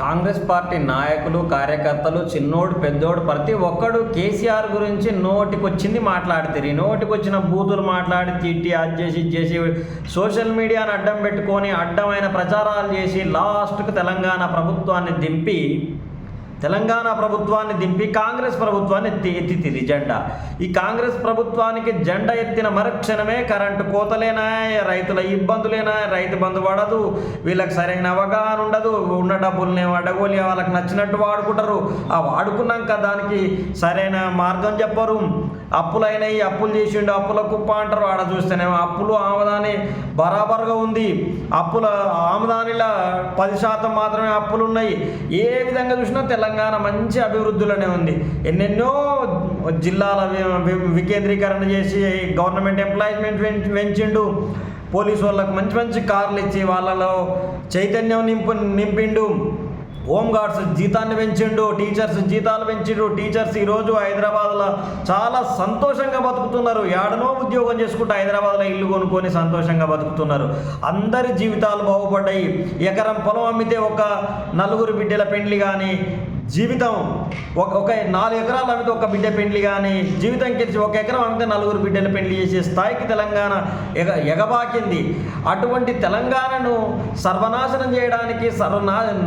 Congress party నాయకులు కార్యకర్తలు చిన్నోడు పెద్దోడు ప్రతి ఒక్కడు కేసీఆర్ గురించి నోటికొచ్చింది మాట్లాడుతారు. నోటికొచ్చిన బూతులు మాట్లాడి తిట్టి అది చేసి ఇది చేసి సోషల్ మీడియాను అడ్డం పెట్టుకొని అడ్డమైన ప్రచారాలు చేసి లాస్ట్కు తెలంగాణ ప్రభుత్వాన్ని దింపి కాంగ్రెస్ ప్రభుత్వాన్ని ఎత్తితిరి జెండా. ఈ కాంగ్రెస్ ప్రభుత్వానికి జెండా ఎత్తిన మరుక్షణమే కరెంటు కోతలేనా, రైతుల ఇబ్బందులేనా, రైతు బంధు పడదు, వీళ్ళకి సరైన అవగాహన ఉండదు, ఉన్న డబ్బుల్ని అడగోలి వాళ్ళకి నచ్చినట్టు వాడుకుంటారు. ఆ వాడుకున్నాక దానికి సరైన మార్గం చెప్పరు. అప్పులైనవి, అప్పులు చేసిండు, అప్పుల కుప్ప అంటారు. ఆడ చూస్తేనేమో అప్పులు ఆమదాని బరాబర్గా ఉంది. అప్పుల ఆమదానిలా 10% మాత్రమే అప్పులు ఉన్నాయి. ఏ విధంగా చూసినా తెలంగాణ మంచి అభివృద్ధిలోనే ఉంది. ఎన్నెన్నో జిల్లాల వికేంద్రీకరణ చేసి గవర్నమెంట్ ఎంప్లాయ్మెంట్ పెంచిండు. పోలీసు వాళ్ళకు మంచి మంచి కార్లు ఇచ్చి వాళ్ళలో చైతన్యం నింపిండు. హోంగార్డ్స్ జీతాన్ని పెంచిండు, టీచర్స్ జీతాలు పెంచిండు. టీచర్స్ ఈరోజు హైదరాబాద్లో చాలా సంతోషంగా బతుకుతున్నారు. ఏడనో ఉద్యోగం చేసుకుంటూ హైదరాబాద్లో ఇల్లు కొనుక్కొని సంతోషంగా బతుకుతున్నారు. అందరి జీవితాలు బాగుపడ్డాయి. ఎకరం పొలం అమ్మితే ఒక 4 బిడ్డల పెండ్లి కానీ, జీవితం ఒక 4 ఎకరాలు అమ్మితే ఒక బిడ్డ పెండ్లి కానీ, జీవితం కెలిచి 1 ఎకరం అమ్మితే 4 బిడ్డల పెండ్లి చేసే స్థాయికి తెలంగాణ ఎగబాకింది. అటువంటి తెలంగాణను సర్వనాశనం చేయడానికి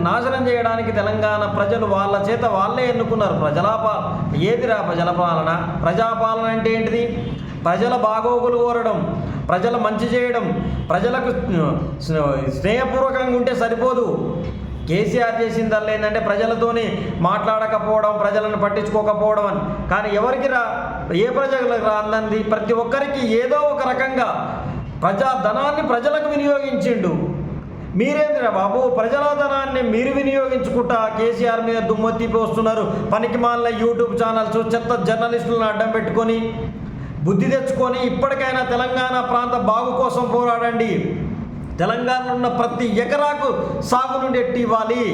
నాశనం చేయడానికి తెలంగాణ ప్రజలు వాళ్ళ చేత వాళ్ళే ఎన్నుకున్నారు. ఏదిరా ప్రజలపాలన? ప్రజాపాలన అంటే ఏంటిది? ప్రజల బాగోగులు కోరడం, ప్రజల మంచి చేయడం, ప్రజలకు స్నేహపూర్వకంగా ఉంటే సరిపోదు. కేసీఆర్ చేసిందల్లా ఏంటంటే ప్రజలతోని మాట్లాడకపోవడం, ప్రజలను పట్టించుకోకపోవడం అని. కానీ ఎవరికి ఏ ప్రజలకు అందంది? ప్రతి ఒక్కరికి ఏదో ఒక రకంగా ప్రజాధనాన్ని ప్రజలకు వినియోగించిండు. మీరేంద్రా బాబు, ప్రజల ధనాన్ని మీరు వినియోగించుకుంటా కేసీఆర్ మీద దుమ్మెత్తిపి వస్తున్నారు. పనికి మాలిన యూట్యూబ్ ఛానల్స్, చెత్త జర్నలిస్టులను అడ్డం పెట్టుకొని బుద్ధి తెచ్చుకొని ఇప్పటికైనా తెలంగాణ ప్రాంత బాగు కోసం పోరాడండి. తెలంగాణలో ఉన్న ప్రతి ఎకరాకు సాగునుండి ఎట్టి ఇవ్వాలి.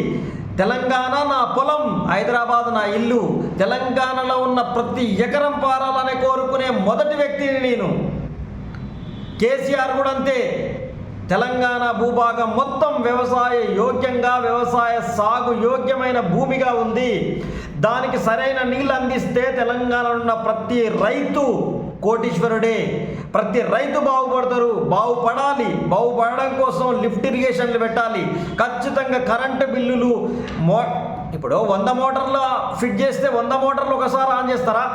తెలంగాణ నా పొలం, హైదరాబాద్ నా ఇల్లు. తెలంగాణలో ఉన్న ప్రతి ఎకరం పారాలని కోరుకునే మొదటి వ్యక్తిని నేను. కేసీఆర్ కూడా అంతే. తెలంగాణ భూభాగం మొత్తం వ్యవసాయ యోగ్యంగా, వ్యవసాయ సాగు యోగ్యమైన భూమిగా ఉంది. దానికి సరైన నీళ్ళు అందిస్తే తెలంగాణలో ఉన్న ప్రతి రైతు కోటీశ్వరుడే. ప్రతి రైతు బాగుపడతారు. బాగుపడడం కోసం లిఫ్ట్ ఇరిగేషన్లు పెట్టాలి. ఖచ్చితంగా కరెంటు బిల్లులు ఇప్పుడు 100 మోటార్లు ఫిట్ చేస్తే 100 మోటార్లు ఒకసారి ఆన్ చేస్తారా?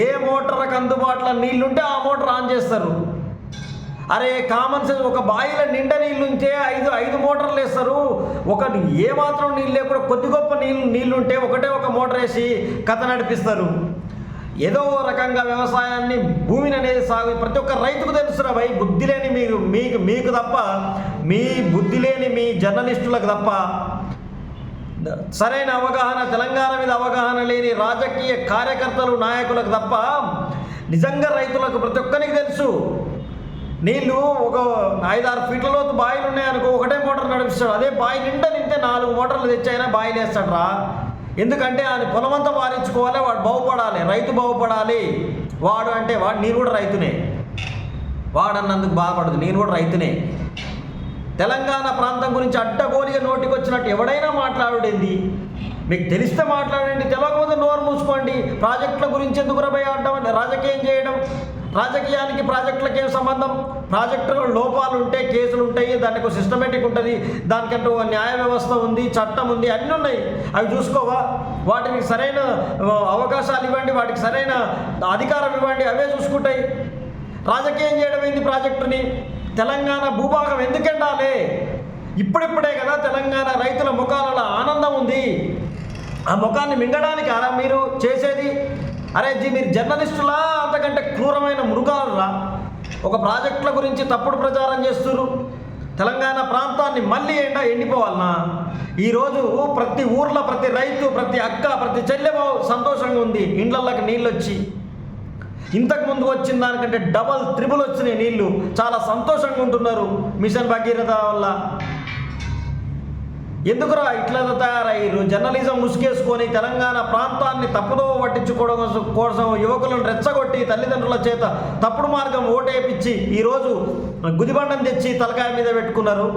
ఏ మోటార్లకు అందుబాటులో నీళ్లుంటే ఆ మోటార్ ఆన్ చేస్తారు. అరే కామన్ సెన్స్, ఒక బాయిలో నిండా నీళ్ళు ఉంటే 5 మోటార్లు వేస్తారు. ఏమాత్రం నీళ్ళు లేకుండా కొద్ది గొప్ప నీళ్ళుంటే ఒక మోటార్ వేసి కథ నడిపిస్తారు. ఏదో రకంగా వ్యవసాయాన్ని, భూమిని అనేది సాగు ప్రతి ఒక్క రైతుకు తెలుసురా భయ్. బుద్ధి లేని మీకు తప్ప, మీ బుద్ధి లేని మీ జర్నలిస్టులకు తప్ప సరైన అవగాహన, తెలంగాణ మీద అవగాహన లేని రాజకీయ కార్యకర్తలు, నాయకులకు తప్ప నిజంగా రైతులకు ప్రతి ఒక్కరికి తెలుసు. నీళ్ళు ఒక 5-6 ఫీట్ల లోతు బాయిలు ఉన్నాయనుకో, ఒకటే మోటార్ నడిపిస్తాడు. అదే బావి నిండా నింటే 4 మోటార్లు తెచ్చైనా బాయిలు వేస్తాడు రా. ఎందుకంటే ఆయన పొలమంతా వారించుకోవాలి, వాడు బాగుపడాలి, రైతు బాగుపడాలి. నేను కూడా రైతునే. వాడన్నందుకు బాధపడదు, నేను కూడా రైతునే. తెలంగాణ ప్రాంతం గురించి అడ్డగోలిగా నోటికొచ్చినట్టు ఎవడైనా మాట్లాడేది. మీకు తెలిస్తే మాట్లాడండి, తెలియకపోతే నోరు మూసుకోండి. ప్రాజెక్టుల గురించి ఎందుకు రబై ఆడడం, రాజకీయం చేయడం? రాజకీయానికి ప్రాజెక్టులకు ఏం సంబంధం? ప్రాజెక్టులో లోపాలు ఉంటే కేసులు ఉంటాయి, దానికి సిస్టమేటిక్ ఉంటుంది, దానికంటూ న్యాయ వ్యవస్థ ఉంది, చట్టం ఉంది, అన్నీ ఉన్నాయి. అవి చూసుకోవా? వాటికి సరైన అవకాశాలు ఇవ్వండి, వాటికి సరైన అధికారం ఇవ్వండి, అవే చూసుకుంటాయి. రాజకీయం చేయడం ఏంది? ప్రాజెక్టుని తెలంగాణ భూభాగం ఎందుకు ఎండాలి? ఇప్పుడిప్పుడే కదా తెలంగాణ రైతుల ముఖాలలో ఆనందం ఉంది. ఆ ముఖాన్ని మింగడానికి అలా మీరు చేసేది? అరే మీరు జర్నలిస్టులా? అంతకంటే క్రూరమైన మృగాలురా. ఒక ప్రాజెక్టుల గురించి తప్పుడు ప్రచారం చేస్తున్నారు. తెలంగాణ ప్రాంతాన్ని మళ్ళీ ఎండిపోవాలన్నా? ఈరోజు ప్రతి ఊర్లో ప్రతి రైతు, ప్రతి అక్క, ప్రతి చెల్లెమో సంతోషంగా ఉంది. ఇండ్లకి నీళ్ళు వచ్చి ఇంతకు ముందు వచ్చిన దానికంటే డబల్, త్రిబుల్ వచ్చినాయి నీళ్లు. చాలా సంతోషంగా ఉంటున్నారు మిషన్ భగీరథ వల్ల. ఎందుకురా ఇట్లా తయారయ్యారు? జర్నలిజం ముసుగేసుకొని తెలంగాణ ప్రాంతాన్ని తప్పుదో పట్టించుకోవడం కోసం యువకులను రెచ్చగొట్టి తల్లిదండ్రుల చేత తప్పుడు మార్గం ఓటేపించి ఈరోజు గుదిబండం తెచ్చి తలకాయ మీద పెట్టుకున్నారు.